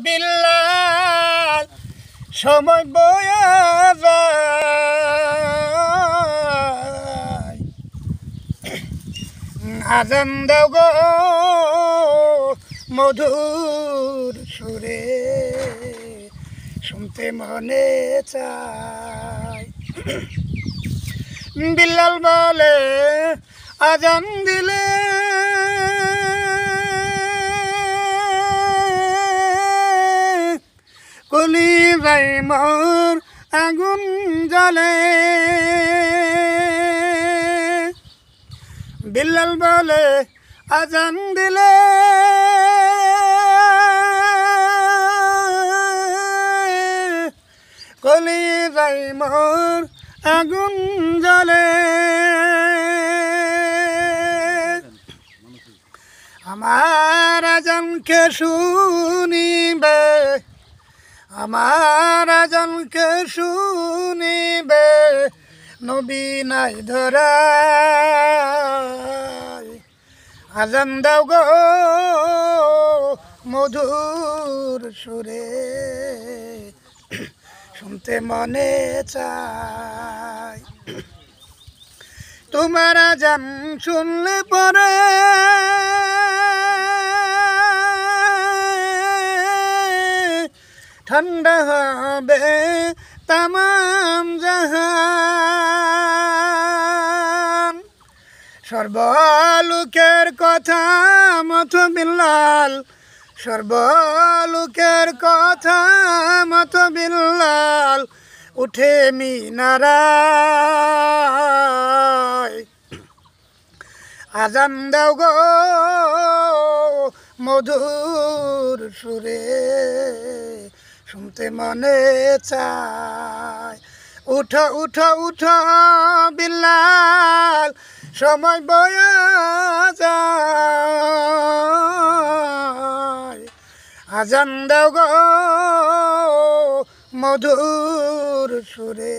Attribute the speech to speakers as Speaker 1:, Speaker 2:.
Speaker 1: বিল্লাল সময় বয়া যায় আজান দাও গো মধুর সুরে শুনতে মনে চায় বিল্লাল বলে আজান দিলে কলি যাই মোর আগুন জ্বলে বিল্লাল বলে আজান দিলে কলি যাই মোর আগুন জ্বলে আমার আজানকে শুনিবে আমার আজানকে শুনিবে নবী নাই ধরায় আজান দাও গো মধুর সুরে শুনতে মনে চায় তোমার আজান শুনলে পরে ঠান্ডা হবে তামাম জাহান সর্বলোকের কথা মতো বিল্লাল সর্বলোকের কথা মতো বিল্লাল উঠে মিনারায় আজান দাও গো মধুর সুরে শুনতে মনে চায় উঠো উঠো উঠো বিল্লাল সময় বয়া যায় আজান দাও গো মধুর সুরে।